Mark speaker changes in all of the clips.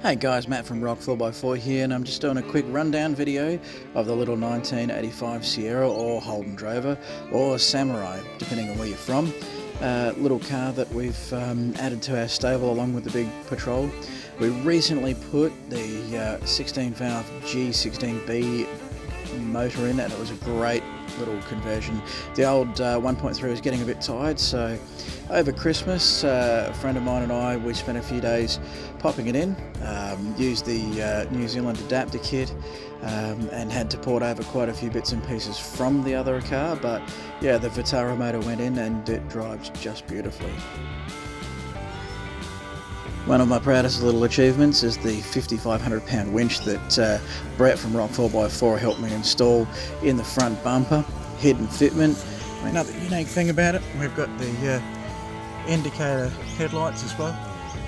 Speaker 1: Hey guys, Matt from Rock 4x4 here, and I'm just doing a quick rundown video of the little 1985 Sierra or Holden Drover or Samurai, depending on where you're from. Little car that we've added to our stable along with the big patrol. We recently put the 16 valve G16B motor in, and it was a great little conversion. The old 1.3 was getting a bit tired, so over Christmas a friend of mine and I, we spent a few days popping it in, used the New Zealand adapter kit, and had to port over quite a few bits and pieces from the other car, but yeah, the Vitara motor went in and it drives just beautifully. One of my proudest little achievements is the 5,500 pound winch that Brett from Rock 4x4 helped me install in the front bumper. Hidden fitment. Another unique thing about it, we've got the indicator headlights as well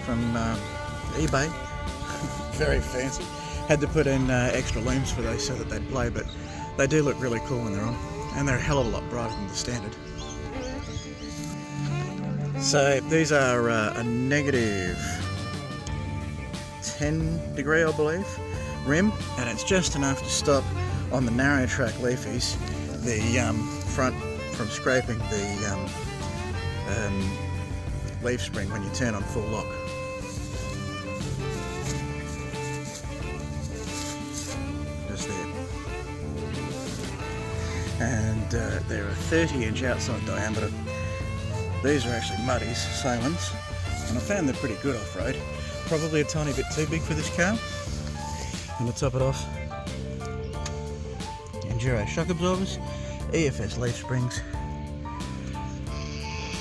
Speaker 1: from eBay. Very fancy. Had to put in extra looms for those so that they'd play, but they do look really cool when they're on, and they're a hell of a lot brighter than the standard. So these are a negative 10 degree, I believe, rim, and it's just enough to stop on the narrow track leafies the front from scraping the leaf spring when you turn on full lock. Just there. And they're a 30-inch outside diameter. These are actually Muddy's, same ones, and I found they're pretty good off-road. Probably a tiny bit too big for this car. And to top it off, Enduro shock absorbers, EFS leaf springs,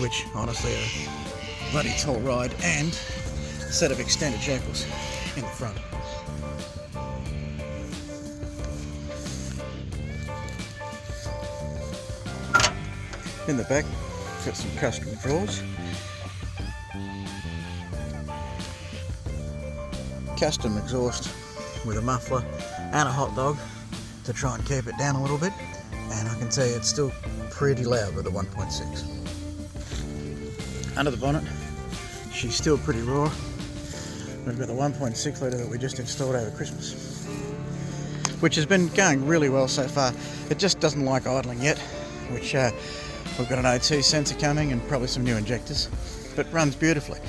Speaker 1: which honestly are a bloody tall ride, and a set of extended shackles in the front. In the back, got some custom drawers, custom exhaust with a muffler and a hot dog to try and keep it down a little bit, and I can tell you it's still pretty loud with the 1.6. Under the bonnet, she's still pretty raw. We've got the 1.6 litre that we just installed over Christmas, which has been going really well so far. It just doesn't like idling yet, which we've got an O2 sensor coming and probably some new injectors, but runs beautifully.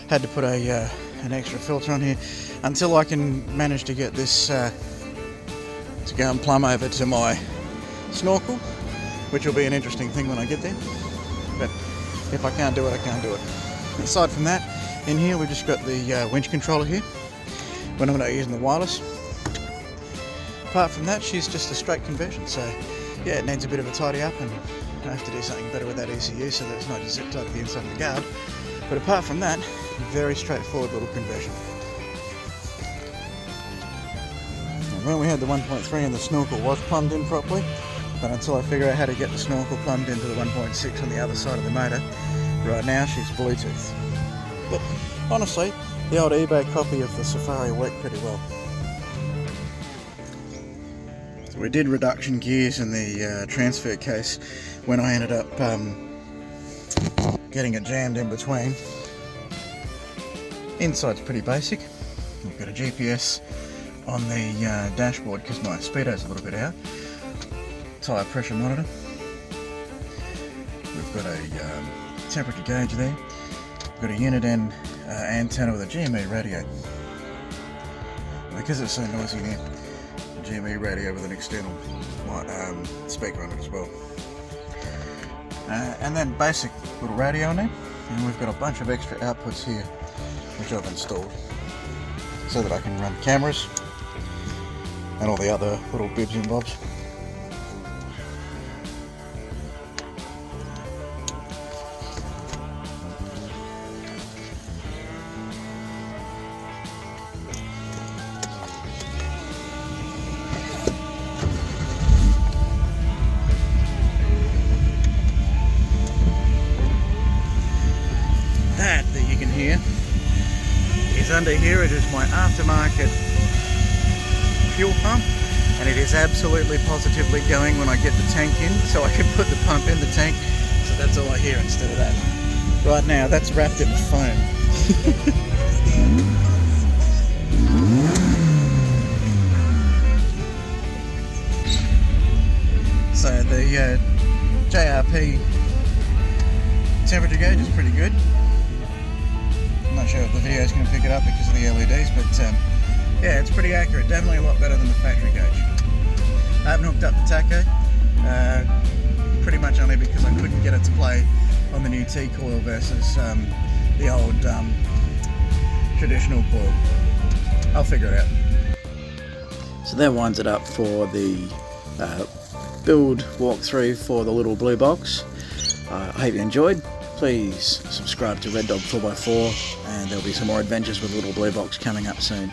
Speaker 1: Had to put an extra filter on here until I can manage to get this to go and plumb over to my snorkel, which will be an interesting thing when I get there. But if I can't do it, I can't do it. Aside from that, in here we've just got the winch controller here when I'm not using the wireless. Apart from that, she's just a straight conversion, so yeah, it needs a bit of a tidy up, and I have to do something better with that ECU so that it's not just zip tied to the inside of the guard. But apart from that, very straightforward little conversion. And when we had the 1.3 and the snorkel was plumbed in properly, but until I figure out how to get the snorkel plumbed into the 1.6 on the other side of the motor, right now she's Bluetooth. But honestly, the old eBay copy of the Safari worked pretty well. So we did reduction gears in the transfer case when I ended up getting it jammed in between. Inside's pretty basic. We've got a GPS on the dashboard because my speedo's a little bit out. Tyre pressure monitor. We've got a temperature gauge there. We've got a unit end antenna with a GME radio. Because it's so noisy now, a GME radio with an external speaker on it as well. And then basic little radio on there, and we've got a bunch of extra outputs here which I've installed so that I can run cameras and all the other little bibs and bobs. That you can hear is under here. It is my aftermarket fuel pump, and it is absolutely positively going when I get the tank in, so I can put the pump in the tank, so that's all I hear instead of that. Right now that's wrapped in foam. RMP temperature gauge is pretty good. I'm not sure if the video is going to pick it up because of the LEDs, but yeah, it's pretty accurate. Definitely a lot better than the factory gauge. I haven't hooked up the tacho, pretty much only because I couldn't get it to play on the new T-coil versus the old traditional coil. I'll figure it out. So that winds it up for the build walkthrough for the little blue box. I hope you enjoyed. Please subscribe to Red Dog 4x4 and there'll be some more adventures with Little Blue Box coming up soon.